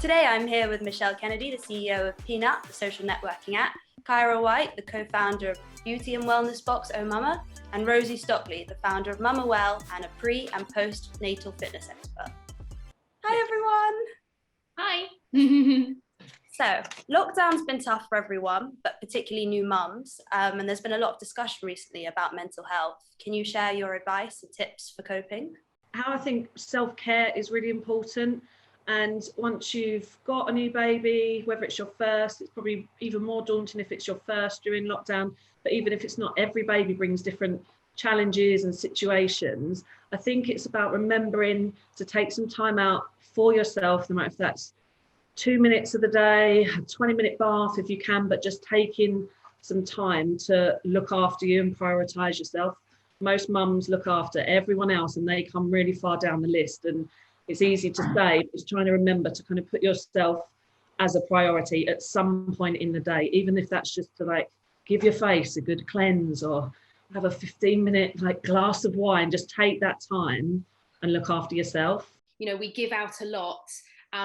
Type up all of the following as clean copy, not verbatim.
Today I'm here with Michelle Kennedy, the CEO of Peanut, the social networking app, Kyra White, the co-founder of beauty and wellness box Oh Mumma, and Rosie Stockley, the founder of MAMAWELL and a pre- and post-natal fitness expert. Hi everyone! Hi! So, lockdown's been tough for everyone, but particularly new mums, and there's been a lot of discussion recently about mental health. Can you share your advice and tips for coping? How I think self-care is really important. And once you've got a new baby, whether it's your first, it's probably even more daunting if it's your first during lockdown. But even if it's not, every baby brings different challenges and situations. I think it's about remembering to take some time out for yourself, no matter if that's 2 minutes of the day, a 20-minute bath if you can, but just taking some time to look after you and prioritize yourself. Most mums look after everyone else and they come really far down the list. And it's easy to say, but it's trying to remember to kind of put yourself as a priority at some point in the day, even if that's just to like give your face a good cleanse or have a 15-minute like glass of wine. Just take that time and look after yourself. You know, we give out a lot,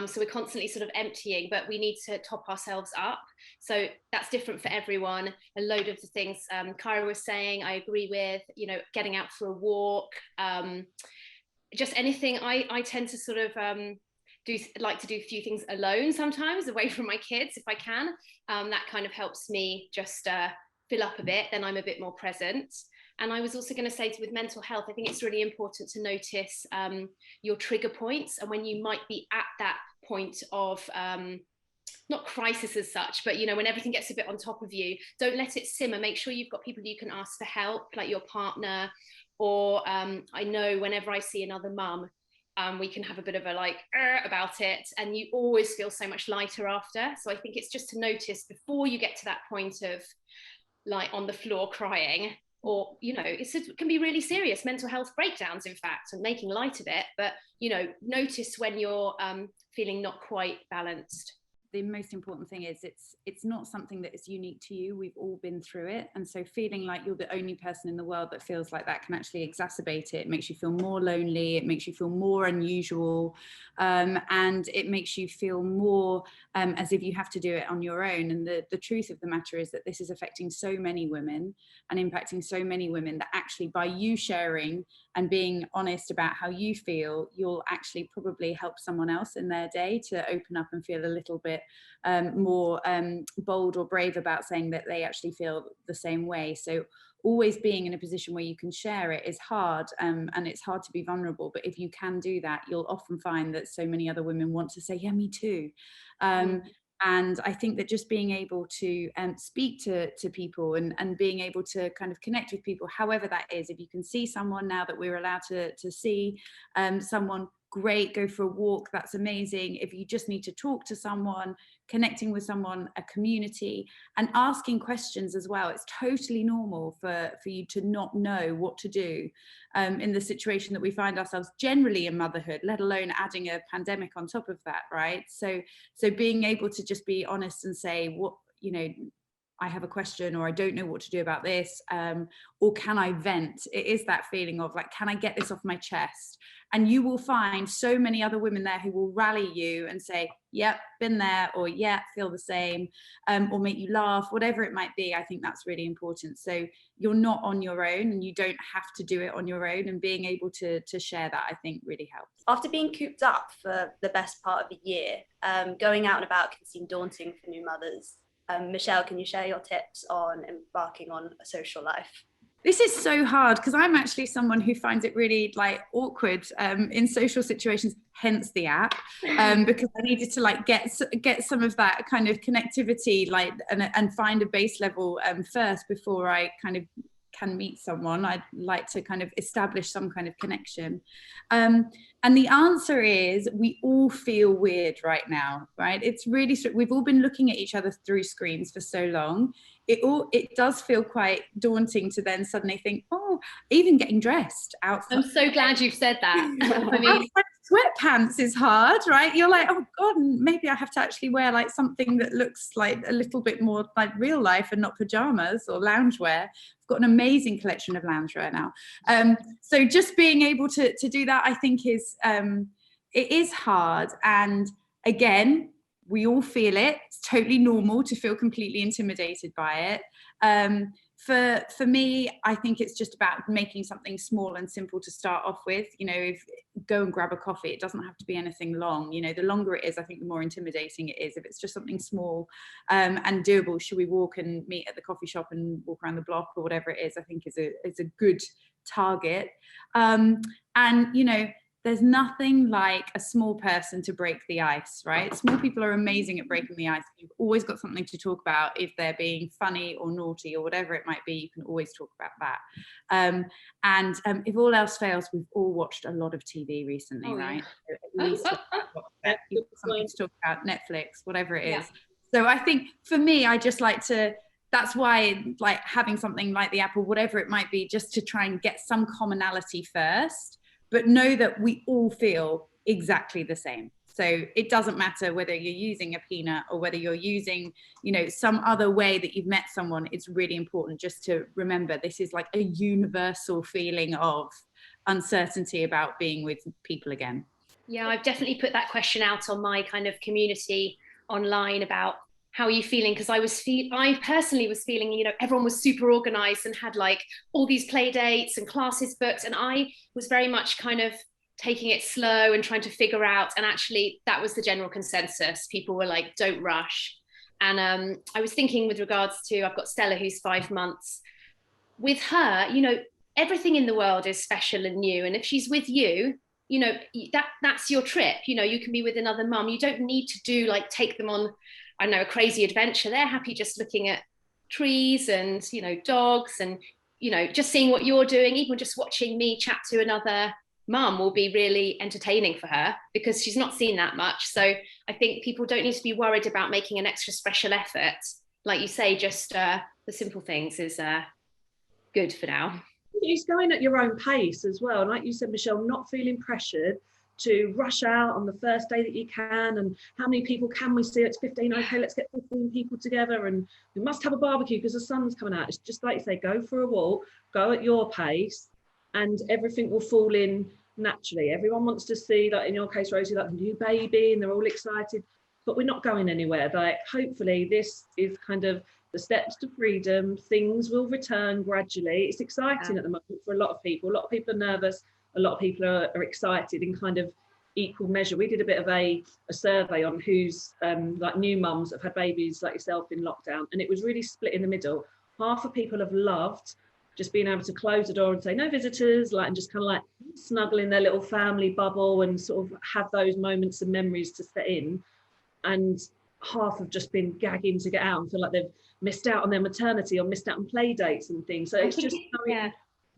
so we're constantly sort of emptying, but we need to top ourselves up. So that's different for everyone. A load of the things Kyra was saying, I agree with, you know, getting out for a walk, just anything. I tend to sort of like to do a few things alone sometimes, away from my kids if I can. That kind of helps me just fill up a bit, then I'm a bit more present. And I was also going to say with mental health, I think it's really important to notice your trigger points and when you might be at that point of not crisis as such, but you know, when everything gets a bit on top of you, don't let it simmer. Make sure you've got people you can ask for help, like your partner, or I know whenever I see another mum, we can have a bit of a like about it, and you always feel so much lighter after. So I think it's just to notice before you get to that point of like on the floor crying, or you know, it can be really serious mental health breakdowns, in fact, and making light of it. But you know, notice when you're feeling not quite balanced. The most important thing is it's not something that is unique to you. We've all been through it. And so feeling like you're the only person in the world that feels like that can actually exacerbate it. It makes you feel more lonely. It makes you feel more unusual. And it makes you feel more as if you have to do it on your own. And the truth of the matter is that this is affecting so many women and impacting so many women that actually by you sharing and being honest about how you feel, you'll actually probably help someone else in their day to open up and feel a little bit more bold or brave about saying that they actually feel the same way. So always being in a position where you can share it is hard, and it's hard to be vulnerable. But if you can do that, you'll often find that so many other women want to say, yeah, me too. And I think that just being able to speak to people and being able to kind of connect with people, however that is, if you can see someone now that we're allowed to see someone, great, go for a walk, that's amazing. If you just need to talk to someone, connecting with someone, a community, and asking questions as well. It's totally normal for you to not know what to do in the situation that we find ourselves generally in motherhood, let alone adding a pandemic on top of that, right? So being able to just be honest and say, what, you know, I have a question, or I don't know what to do about this, or can I vent? It is that feeling of like, can I get this off my chest? And you will find so many other women there who will rally you and say, yep, been there, or yeah, feel the same, or make you laugh, whatever it might be. I think that's really important. So you're not on your own and you don't have to do it on your own, and being able to share that, I think really helps. After being cooped up for the best part of a year, going out and about can seem daunting for new mothers. Michelle, can you share your tips on embarking on a social life? This is so hard because I'm actually someone who finds it really like awkward in social situations, hence the app, because I needed to like get some of that kind of connectivity, like and find a base level first before I kind of can meet someone. I'd like to kind of establish some kind of connection. And the answer is we all feel weird right now, right? It's really, we've all been looking at each other through screens for so long. It does feel quite daunting to then suddenly think, oh, even getting dressed outside. I'm so glad you've said that. I mean, sweatpants is hard, right? You're like, oh God, maybe I have to actually wear like something that looks like a little bit more like real life and not pajamas or loungewear. I've got an amazing collection of loungewear now. So just being able to do that, I think is, it is hard. And again, we all feel it. It's totally normal to feel completely intimidated by it. For me, I think it's just about making something small and simple to start off with. You know, if go and grab a coffee, it doesn't have to be anything long. You know, the longer it is, I think the more intimidating it is. If it's just something small and doable, should we walk and meet at the coffee shop and walk around the block or whatever it is, I think is a good target. And, you know, there's nothing like a small person to break the ice, right? Small people are amazing at breaking the ice. You've always got something to talk about. If they're being funny or naughty or whatever it might be, you can always talk about that. And if all else fails, we've all watched a lot of TV recently, right? So at least you've got something to talk about, Netflix, whatever it is. So I think for me, I just like to, that's why like having something like the app or whatever it might be, just to try and get some commonality first, but know that we all feel exactly the same. So it doesn't matter whether you're using a peanut or whether you're using, you know, some other way that you've met someone. It's really important just to remember this is like a universal feeling of uncertainty about being with people again. Yeah, I've definitely put that question out on my kind of community online about how are you feeling? Because I personally was feeling, you know, everyone was super organized and had like all these play dates and classes booked. And I was very much kind of taking it slow and trying to figure out. And actually that was the general consensus. People were like, don't rush. And I was thinking with regards to, I've got Stella, who's 5 months. With her, you know, everything in the world is special and new. And if she's with you, you know, that's your trip. You know, you can be with another mum. You don't need to do like, take them on, I know, a crazy adventure. They're happy just looking at trees and, you know, dogs and, you know, just seeing what you're doing. Even just watching me chat to another mum will be really entertaining for her because she's not seen that much. So I think people don't need to be worried about making an extra special effort. Like you say, just the simple things is good for now. It's going at your own pace as well. Like you said, Michelle, not feeling pressured to rush out on the first day that you can, and how many people can we see? It's 15, okay, let's get 15 people together and we must have a barbecue because the sun's coming out. It's just like you say, go for a walk, go at your pace, and everything will fall in naturally. Everyone wants to see, like in your case, Rosie, like the new baby, and they're all excited, but we're not going anywhere. Like, hopefully this is kind of the steps to freedom. Things will return gradually. It's exciting at the moment for a lot of people. A lot of people are nervous. A lot of people are excited in kind of equal measure. We did a bit of a survey on who's like new mums that have had babies like yourself in lockdown, and it was really split in the middle. Half of people have loved just being able to close the door and say no visitors, like, and just kind of like snuggle in their little family bubble and sort of have those moments and memories to set in. And half have just been gagging to get out and feel like they've missed out on their maternity or missed out on play dates and things. So it's just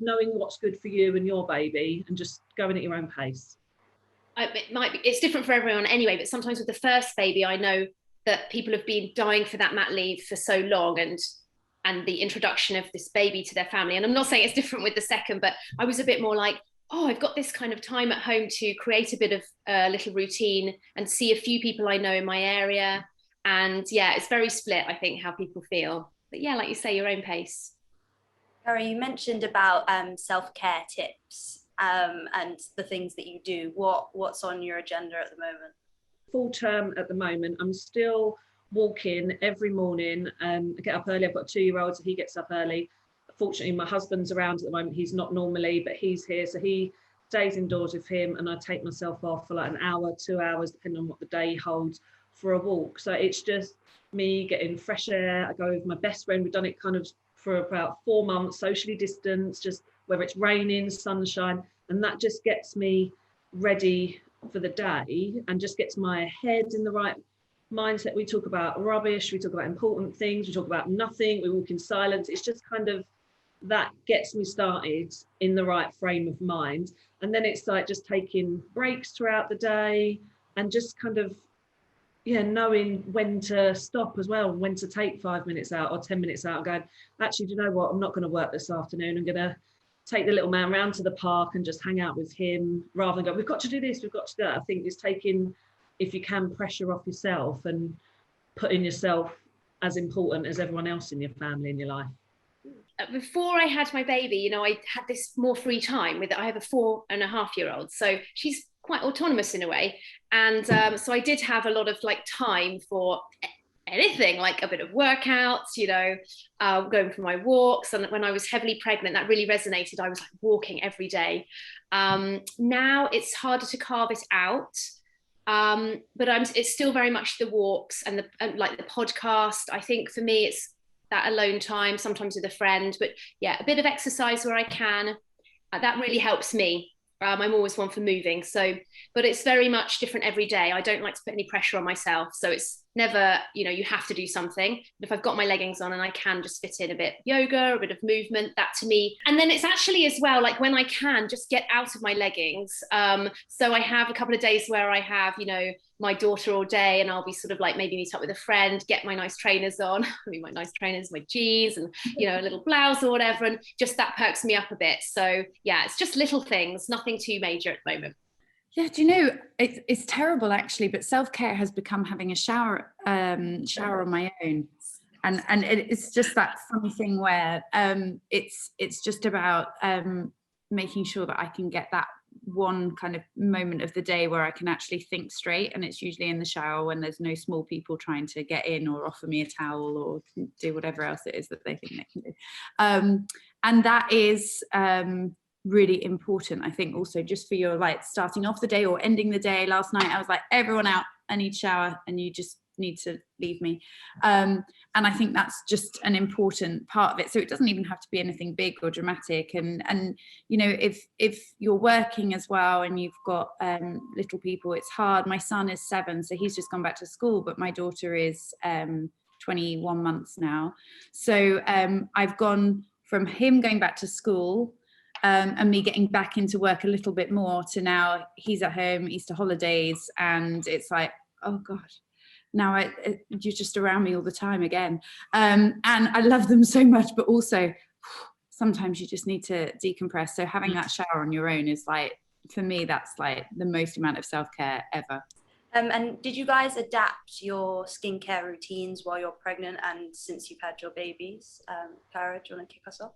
knowing what's good for you and your baby and just going at your own pace. It might be, it's different for everyone anyway, but sometimes with the first baby, I know that people have been dying for that mat leave for so long, and the introduction of this baby to their family. And I'm not saying it's different with the second, but I was a bit more like, oh, I've got this kind of time at home to create a bit of a little routine and see a few people I know in my area. And yeah, it's very split, I think, how people feel. But yeah, like you say, your own pace. Kyra, you mentioned about self-care tips and the things that you do. What's on your agenda at the moment? Full term at the moment. I'm still walking every morning. I get up early. I've got a 2-year-old, so he gets up early. Fortunately, my husband's around at the moment. He's not normally, but he's here, so he stays indoors with him, and I take myself off for like an hour, 2 hours, depending on what the day holds, for a walk. So it's just me getting fresh air. I go with my best friend. We've done it kind of for about 4 months, socially distanced, just whether it's raining, sunshine, and that just gets me ready for the day and just gets my head in the right mindset. We talk about rubbish, we talk about important things, we talk about nothing, we walk in silence. It's just kind of that gets me started in the right frame of mind. And then it's like just taking breaks throughout the day and just kind of knowing when to stop as well, when to take 5 minutes out or 10 minutes out and going, actually, do you know what, I'm not going to work this afternoon, I'm going to take the little man round to the park and just hang out with him, rather than go, we've got to do this, we've got to do that. I think it's taking, if you can, pressure off yourself and putting yourself as important as everyone else in your family, in your life. Before I had my baby, I had this more free time with it. I have a 4.5-year-old, so she's quite autonomous in a way. And so I did have a lot of like time for anything, like a bit of workouts, going for my walks. And when I was heavily pregnant, that really resonated. I was like walking every day. Now it's harder to carve it out. But it's still very much the walks and like the podcast. I think for me, it's that alone time, sometimes with a friend, but yeah, a bit of exercise where I can. That really helps me. I'm always one for moving. So, but it's very much different every day. I don't like to put any pressure on myself. So it's never, you have to do something. But if I've got my leggings on and I can just fit in a bit of yoga, a bit of movement, that to me. And then it's actually as well, like when I can just get out of my leggings. So I have a couple of days where I have, my daughter all day, and I'll be sort of like maybe meet up with a friend, get my nice trainers on, my nice trainers, my jeans, and a little blouse or whatever, and just that perks me up a bit. So yeah, it's just little things, nothing too major at the moment. Yeah, do you know, it's terrible actually, but self-care has become having a shower on my own. And it's just that funny thing where it's just about making sure that I can get that one kind of moment of the day where I can actually think straight, and it's usually in the shower when there's no small people trying to get in or offer me a towel or do whatever else it is that they think they can do. And that is really important, I think, also just for your like starting off the day or ending the day. Last night I was like, everyone out, I need shower, and you just need to leave me. And I think that's just an important part of it. So it doesn't even have to be anything big or dramatic. And if you're working as well and you've got little people, it's hard. My son is 7, so he's just gone back to school, but my daughter is 21 months now. So I've gone from him going back to school and me getting back into work a little bit more to now he's at home, Easter holidays, and it's like, oh gosh, now you're just around me all the time again. And I love them so much, but also sometimes you just need to decompress. So having that shower on your own is like, for me, that's like the most amount of self-care ever. And did you guys adapt your skincare routines while you're pregnant and since you've had your babies? Kyra, do you want to kick us off?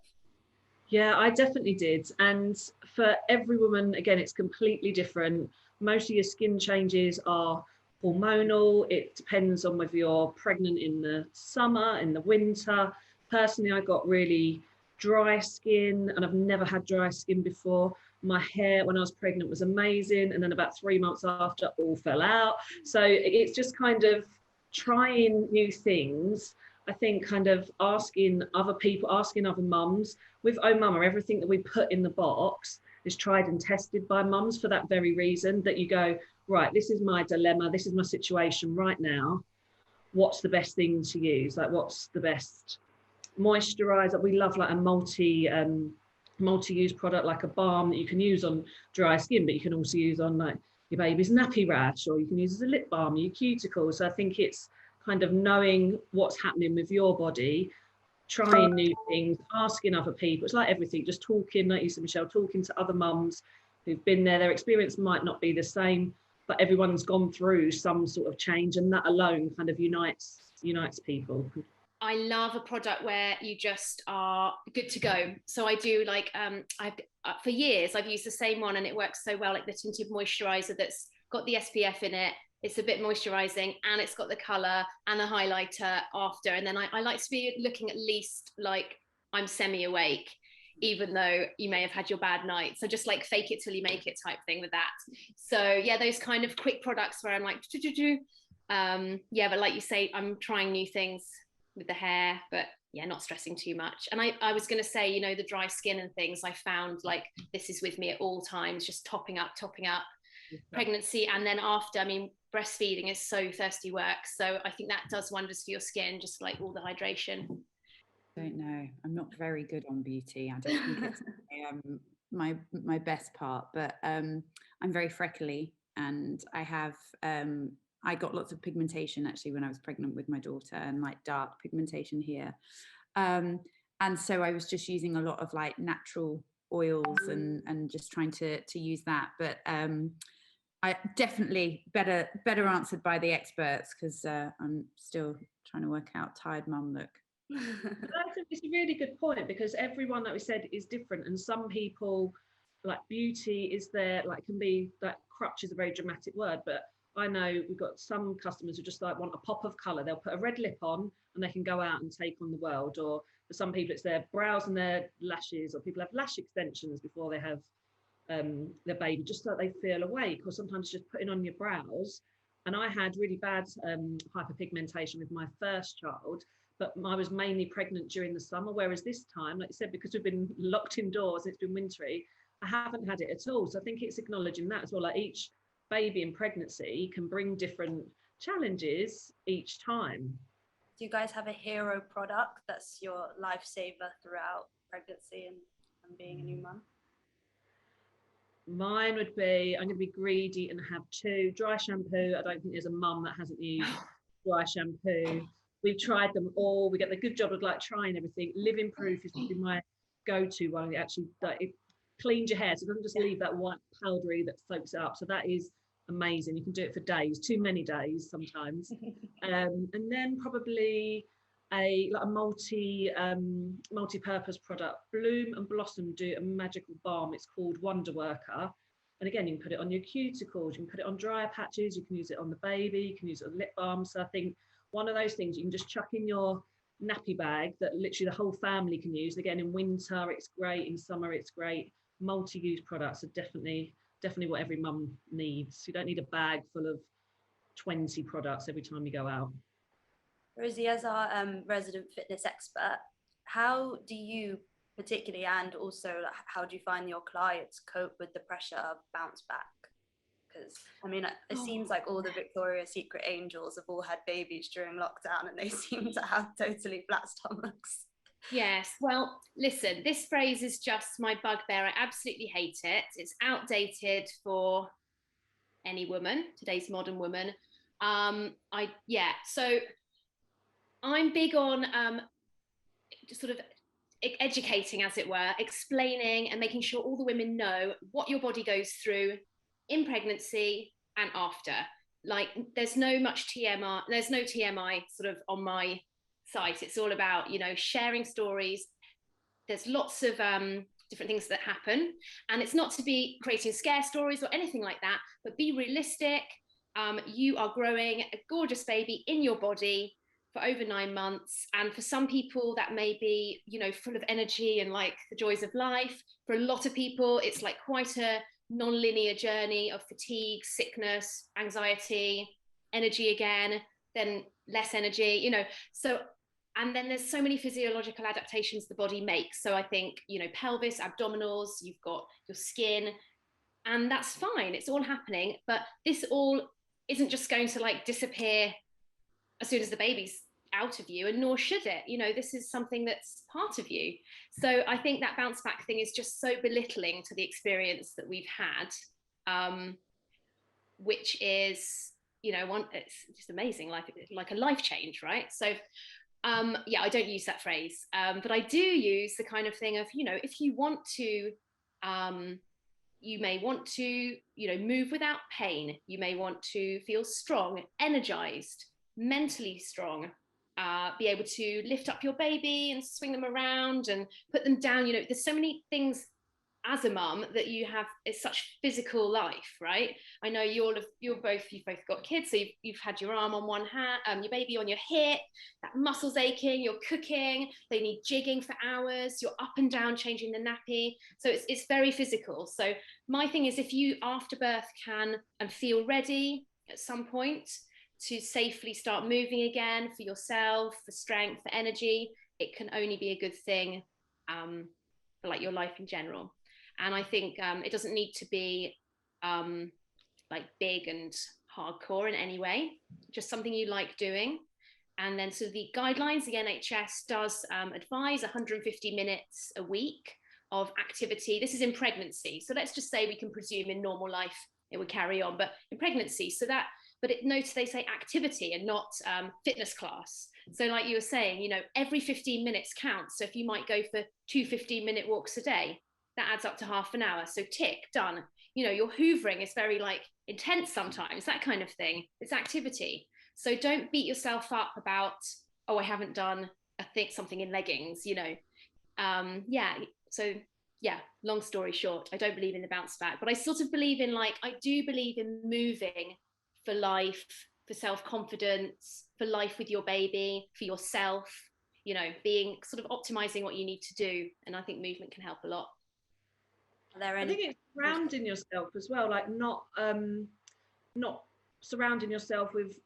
Yeah, I definitely did. And for every woman, again, it's completely different. Most of your skin changes are hormonal. It depends on whether you're pregnant in the summer, in the winter. Personally, I got really dry skin, and I've never had dry skin before. My hair when I was pregnant was amazing, and then about 3 months after, all fell out. So it's just kind of trying new things. I think kind of asking other people, asking other mums. With Oh Mumma, everything that we put in the box is tried and tested by mums for that very reason, that you go, right, this is my dilemma, this is my situation right now. What's the best thing to use? Like, what's the best moisturizer? We love like a multi-use product, like a balm that you can use on dry skin, but you can also use on like your baby's nappy rash, or you can use as a lip balm, your cuticles. So I think it's kind of knowing what's happening with your body, trying new things, asking other people. It's like everything, just talking, like you said, Michelle, talking to other mums who've been there. Their experience might not be the same, but everyone's gone through some sort of change, and that alone kind of unites people. I love a product where you just are good to go. So I do like, for years, I've used the same one and it works so well, like the tinted moisturizer that's got the SPF in it. It's a bit moisturizing and it's got the color and the highlighter after. And then I like to be looking at least like I'm semi-awake, even though you may have had your bad night. So just like fake it till you make it type thing with that. So yeah, those kind of quick products where I'm like, yeah, but like you say, I'm trying new things with the hair, but yeah, not stressing too much. And I was going to say, the dry skin and things, I found like this is with me at all times, just topping up pregnancy. And then after, I mean, breastfeeding is so thirsty work. So I think that does wonders for your skin, just like all the hydration. I don't know. I'm not very good on beauty. I don't think it's my best part, but I'm very freckly, and I have I got lots of pigmentation actually when I was pregnant with my daughter, and like dark pigmentation here. And so I was just using a lot of like natural oils and just trying to use that. But I definitely better answered by the experts, because I'm still trying to work out tired mum look. I think it's a really good point, because everyone, like we said, is different, and some people like beauty is there, like can be, that crutch is a very dramatic word, but I know we've got some customers who just like want a pop of colour. They'll put a red lip on and they can go out and take on the world. Or for some people, it's their brows and their lashes, or people have lash extensions before they have their baby, just so that they feel awake. Or sometimes just putting on your brows. And I had really bad hyperpigmentation with my first child, but I was mainly pregnant during the summer. Whereas this time, like you said, because we've been locked indoors and it's been wintry, I haven't had it at all. So I think it's acknowledging that as well. Like each baby in pregnancy can bring different challenges each time. Do you guys have a hero product that's your lifesaver throughout pregnancy and being a new mum? Mine would be, I'm going to be greedy and have 2. Dry shampoo. I don't think there's a mum that hasn't used dry shampoo. We've tried them all. We get the good job of like trying everything. Living Proof is probably my go-to one. It actually, it cleans your hair, so it doesn't just leave that white powdery that soaks it up. So that is amazing. You can do it for days, too many days sometimes. And then probably a multi-purpose product. Bloom and Blossom do a magical balm. It's called Wonder Worker. And again, you can put it on your cuticles, you can put it on dryer patches, you can use it on the baby, you can use it on lip balm. So I think one of those things you can just chuck in your nappy bag that literally the whole family can use. Again, in winter it's great, in summer it's great. Multi-use products are definitely what every mum needs. You don't need a bag full of 20 products every time you go out. Rosie, as our resident fitness expert, how do you particularly, and also how do you find your clients cope with the pressure of bounce back? Because I mean, it seems like all the Victoria's Secret angels have all had babies during lockdown and they seem to have totally flat stomachs. Yes, well, listen, this phrase is just my bugbear. I absolutely hate it. It's outdated for any woman, today's modern woman. So I'm big on just sort of educating, as it were, explaining and making sure all the women know what your body goes through in pregnancy and after. Like, there's no TMI sort of on my site. It's all about, you know, sharing stories. There's lots of different things that happen, and it's not to be creating scare stories or anything like that, but be realistic. You are growing a gorgeous baby in your body for over 9 months, and for some people that may be, you know, full of energy and like the joys of life. For a lot of people it's like quite a non-linear journey of fatigue, sickness, anxiety, energy again, then less energy, you know. So, and then there's so many physiological adaptations the body makes. So I think, you know, pelvis, abdominals, you've got your skin, and that's fine, it's all happening. But this all isn't just going to like disappear as soon as the baby's out of you, and nor should it. You know, this is something that's part of you. So I think that bounce back thing is just so belittling to the experience that we've had, which is, you know, it's just amazing, like a life change, right? So I don't use that phrase, but I do use the kind of thing of, you know, if you want to, you may want to, you know, move without pain. You may want to feel strong, energized, mentally strong, be able to lift up your baby and swing them around and put them down. You know, there's so many things as a mum that you have. It's such physical life, right? I know you've both got kids, so you've had your arm on one hand, your baby on your hip, that muscle's aching, you're cooking, they need jigging for hours, you're up and down changing the nappy. So it's very physical. So my thing is, if you after birth can and feel ready at some point to safely start moving again, for yourself, for strength, for energy, it can only be a good thing for like your life in general. And I think it doesn't need to be like big and hardcore in any way, just something you like doing. And then, so the guidelines, the NHS does advise 150 minutes a week of activity. This is in pregnancy. So let's just say we can presume in normal life it would carry on, but in pregnancy, notice they say activity and not fitness class. So like you were saying, you know, every 15 minutes counts. So if you might go for 2 15-minute walks a day, that adds up to half an hour. So tick, done. You know, your hoovering is very like intense sometimes, that kind of thing. It's activity. So don't beat yourself up about, oh, I haven't done something in leggings, you know. So yeah, long story short, I don't believe in the bounce back, but I sort of believe in, like, I do believe in moving for life, for self-confidence, for life with your baby, for yourself, you know, being sort of optimizing what you need to do. And I think movement can help a lot. Are there I any? think it's surrounding yourself as well, like not surrounding yourself with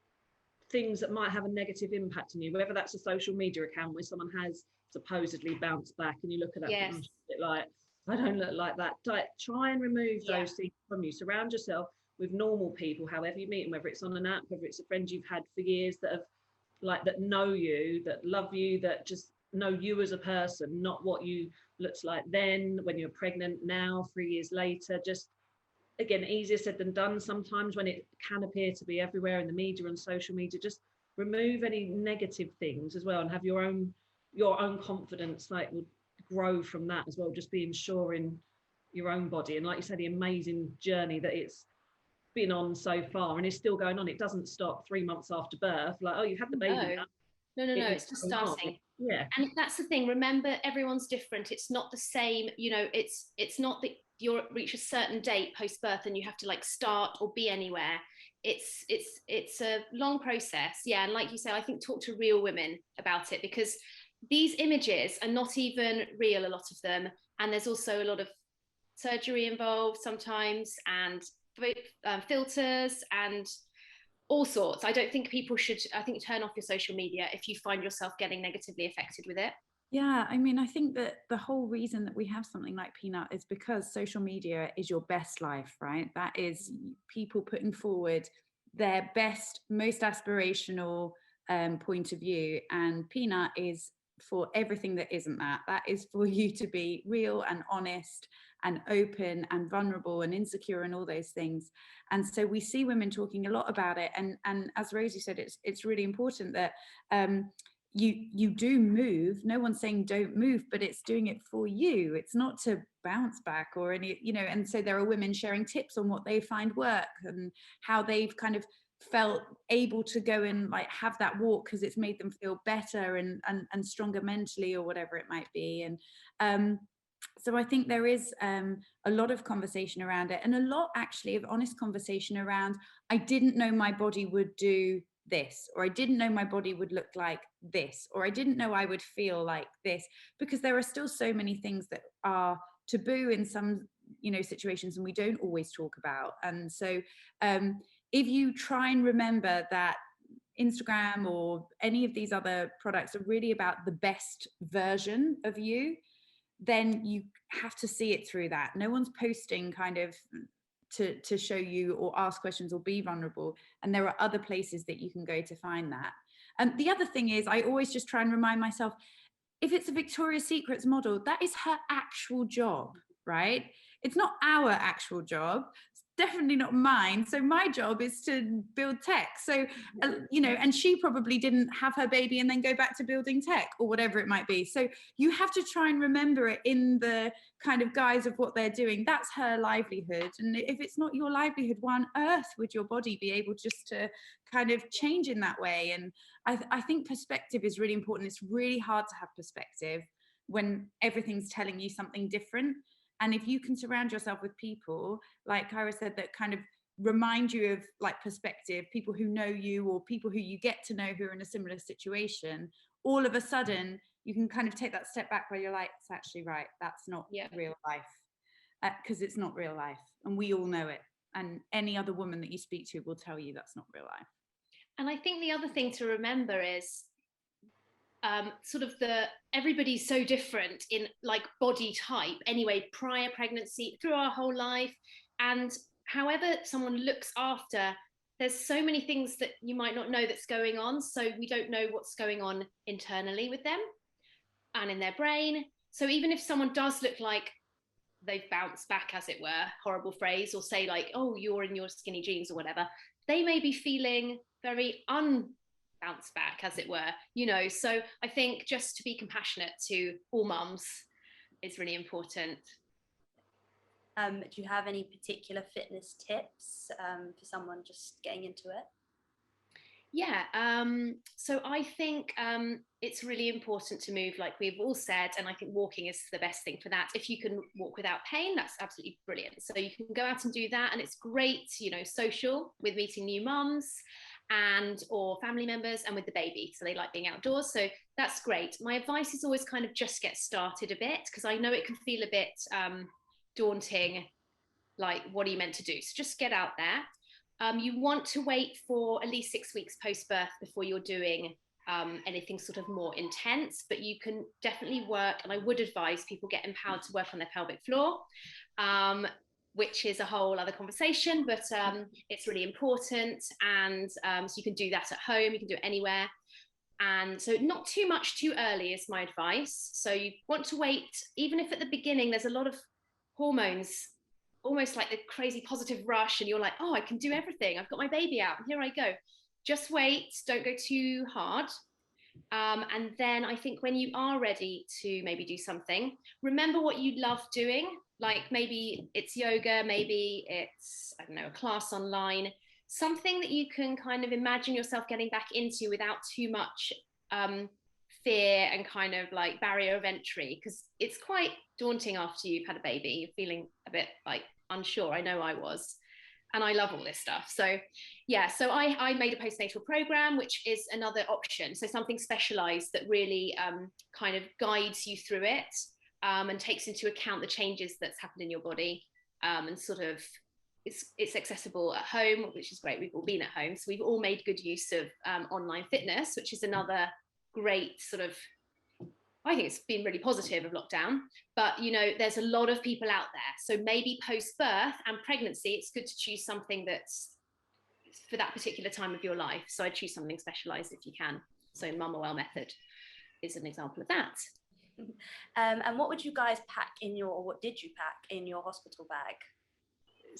things that might have a negative impact on you, whether that's a social media account where someone has supposedly bounced back and you look at that Yes. and like, I don't look like that. Try and remove Yeah. those things from you. Surround yourself with normal people, however you meet them, whether it's on an app, whether it's a friend you've had for years that have, like, that know you, that love you, that just know you as a person, not what you looked like then when you were pregnant, now 3 years later. Just, again, easier said than done sometimes when it can appear to be everywhere in the media and social media. Just remove any negative things as well, and have your own confidence, like, will grow from that as well. Just being sure in your own body, and like you said, the amazing journey that it's been on so far and is still going on. It doesn't stop 3 months after birth, like, oh, you've had the baby now. No, it's just starting. Yeah. And that's the thing, remember, everyone's different. It's not the same, you know, it's not that you'll reach a certain date post birth and you have to, like, start or be anywhere. It's a long process. Yeah. And like you say, I think talk to real women about it, because these images are not even real, a lot of them. And there's also a lot of surgery involved sometimes, and filters and all sorts. I don't think people should, I think, turn off your social media if you find yourself getting negatively affected with it. Yeah, I mean, I think that the whole reason that we have something like Peanut is because social media is your best life, right? That is people putting forward their best, most aspirational point of view. And Peanut is for everything that isn't that. That is for you to be real and honest and open and vulnerable and insecure and all those things. And so we see women talking a lot about it. And as Rosie said, it's really important that you do move. No one's saying don't move, but it's doing it for you. It's not to bounce back or any, you know. And so there are women sharing tips on what they find work and how they've kind of felt able to go and, like, have that walk because it's made them feel better and stronger mentally, or whatever it might be. And so I think there is a lot of conversation around it, and a lot actually of honest conversation around, I didn't know my body would do this, or I didn't know my body would look like this, or I didn't know I would feel like this, because there are still so many things that are taboo in some, you know, situations, and we don't always talk about. And so if you try and remember that Instagram or any of these other products are really about the best version of you, then you have to see it through that. No one's posting kind of to show you or ask questions or be vulnerable. And there are other places that you can go to find that. And the other thing is, I always just try and remind myself, if it's a Victoria's Secret's model, that is her actual job, right? It's not our actual job. It's definitely not mine. So my job is to build tech. So, you know, and she probably didn't have her baby and then go back to building tech or whatever it might be. So you have to try and remember it in the kind of guise of what they're doing. That's her livelihood. And if it's not your livelihood, why on earth would your body be able just to kind of change in that way? And I think perspective is really important. It's really hard to have perspective when everything's telling you something different. And if you can surround yourself with people, like Kyra said, that kind of remind you of, like, perspective, people who know you or people who you get to know who are in a similar situation, all of a sudden you can kind of take that step back where you're like, it's actually right, that's not real life, because it's not real life, and we all know it. And any other woman that you speak to will tell you that's not real life. And I think the other thing to remember is sort of everybody's so different in, like, body type anyway, prior pregnancy, through our whole life. And however someone looks after, there's so many things that you might not know that's going on. So we don't know what's going on internally with them and in their brain. So even if someone does look like they've bounced back, as it were, horrible phrase, or say, like, oh, you're in your skinny jeans or whatever, they may be feeling very bounce back, as it were, you know. So I think just to be compassionate to all mums is really important. Do you have any particular fitness tips for someone just getting into it? Yeah, so I think it's really important to move, like we've all said, and I think walking is the best thing for that. If you can walk without pain, that's absolutely brilliant. So you can go out and do that, and it's great, you know, social with meeting new mums and or family members, and with the baby, so they like being outdoors, so that's great. My advice is always kind of just get started a bit, because I know it can feel a bit daunting, like what are you meant to do? So just get out there. You want to wait for at least 6 weeks post-birth before you're doing anything sort of more intense, but you can definitely work, and I would advise people get empowered to work on their pelvic floor, which is a whole other conversation, but it's really important. And so you can do that at home, you can do it anywhere. And so not too much too early is my advice. So you want to wait, even if at the beginning there's a lot of hormones, almost like the crazy positive rush, and you're like, oh, I can do everything, I've got my baby out, and here I go. Just wait, don't go too hard. And then I think when you are ready to maybe do something, remember what you love doing. Like maybe it's yoga, maybe it's, I don't know, a class online, something that you can kind of imagine yourself getting back into without too much fear and kind of like barrier of entry, because it's quite daunting after you've had a baby. You're feeling a bit like unsure. I know I was, and I love all this stuff. So yeah, so I made a postnatal program, which is another option. So something specialized that really kind of guides you through it, and takes into account the changes that's happened in your body, and sort of it's accessible at home, which is great. We've all been at home, so we've all made good use of online fitness, which is another great sort of, I think it's been really positive of lockdown. But you know, there's a lot of people out there, so maybe post-birth and pregnancy, it's good to choose something that's for that particular time of your life. So I choose something specialized if you can. So MAMAWELL method is an example of that. And what would you guys pack in your, or what did you pack in your hospital bag?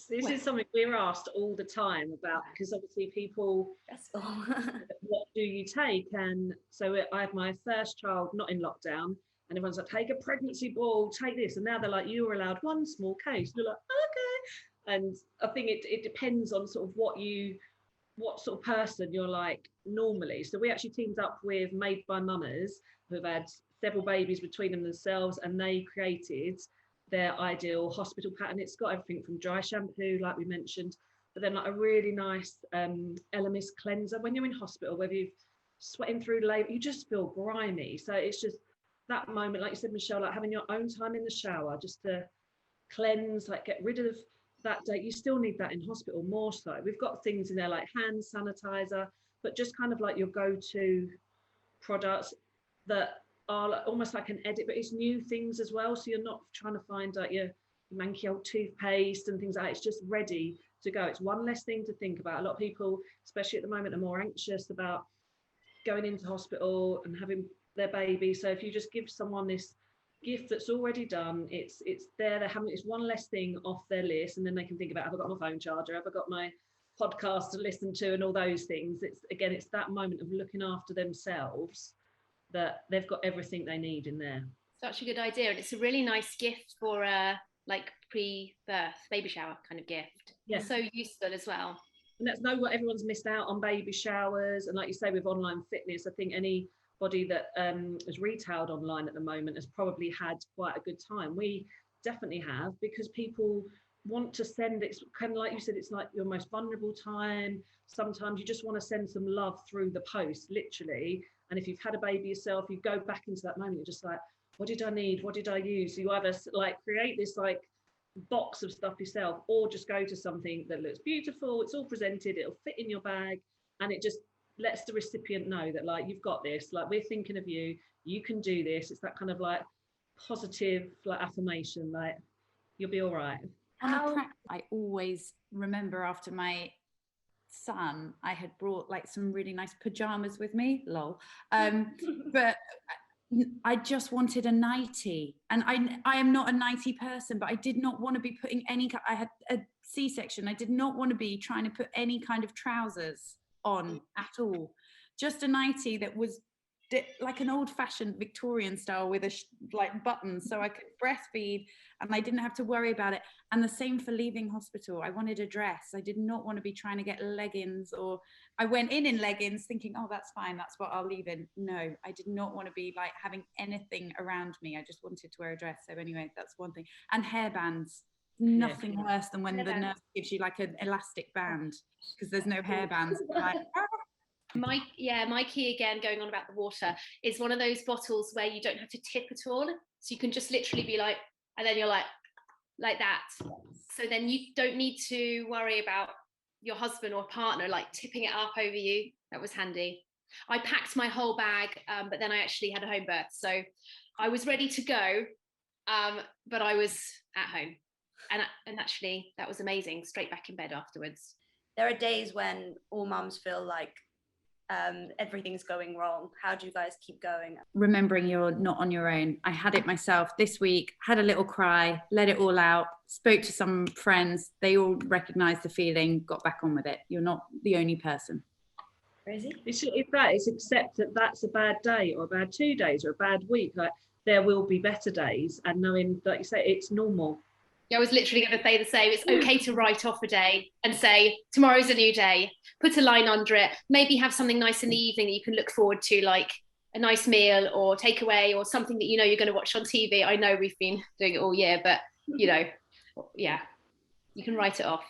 This is something we're asked all the time about, because obviously people, what do you take? And so I had my first child not in lockdown, and everyone's like, take a pregnancy ball, take this. And now they're like, you were allowed one small case. You're like, okay. And I think it depends on sort of what sort of person you're like normally. So we actually teamed up with Made by Mamas, who've had several babies between them themselves, and they created their ideal hospital pattern. It's got everything from dry shampoo, like we mentioned, but then like a really nice LMS cleanser. When you're in hospital, whether you're sweating through labour, you just feel grimy. So it's just that moment, like you said, Michelle, like having your own time in the shower, just to cleanse, like get rid of that day. You still need that in hospital more so. We've got things in there like hand sanitizer, but just kind of like your go-to products that are like, almost like an edit, but it's new things as well. So you're not trying to find like your manky old toothpaste and things like that. It's just ready to go. It's one less thing to think about. A lot of people, especially at the moment, are more anxious about going into hospital and having their baby. So if you just give someone this gift that's already done, it's there, they're having, it's one less thing off their list, and then they can think about, have I got my phone charger, have I got my podcast to listen to, and all those things. It's that moment of looking after themselves, that they've got everything they need in there. Such a good idea, and it's a really nice gift for a like pre-birth baby shower kind of gift. Yeah, so useful as well. And that's what everyone's missed out on, baby showers. And like you say, with online fitness, I think anybody that has retailed online at the moment has probably had quite a good time. We definitely have, because people want to send, it's kind of like you said, it's like your most vulnerable time. Sometimes you just want to send some love through the post, literally. And if you've had a baby yourself, you go back into that moment, you're just like, what did I need? What did I use? So you either like create this like box of stuff yourself, or just go to something that looks beautiful, it's all presented, it'll fit in your bag, and it just lets the recipient know that like, you've got this, like we're thinking of you, you can do this. It's that kind of like positive like affirmation, like you'll be all right. I always remember after my son, I had brought like some really nice pajamas with me, lol, but I just wanted a nightie, and I am not a nightie person, but I did not want to be putting I had a C-section, I did not want to be trying to put any kind of trousers on at all, just a nightie that was like an old-fashioned Victorian style with a like buttons, so I could breastfeed and I didn't have to worry about it. And the same for leaving hospital. I wanted a dress. I did not want to be trying to get leggings, or I went in leggings thinking, oh, that's fine, that's what I'll leave in. No, I did not want to be like having anything around me. I just wanted to wear a dress. So anyway, that's one thing. And hairbands. Nothing worse than when the nurse gives you like an elastic band because there's no hairbands. Like, my key, again, going on about the water, is one of those bottles where you don't have to tip at all, so you can just literally be like, and then you're like that, so then you don't need to worry about your husband or partner like tipping it up over you. That was handy. I packed my whole bag, but then I actually had a home birth, so I was ready to go, but I was at home, and actually that was amazing. Straight back in bed afterwards. There are days when all mums feel like everything's going wrong. How do you guys keep going? Remembering you're not on your own. I had it myself this week, had a little cry, let it all out, spoke to some friends, they all recognized the feeling, got back on with it. You're not the only person. Rosie? It's accept that that's a bad day, or a bad 2 days, or a bad week. Like, there will be better days, and knowing, like you say, it's normal. I was literally going to say the same. It's okay to write off a day and say, tomorrow's a new day. Put a line under it. Maybe have something nice in the evening that you can look forward to, like a nice meal or takeaway or something that you know you're going to watch on TV. I know we've been doing it all year, but, you know, yeah, you can write it off.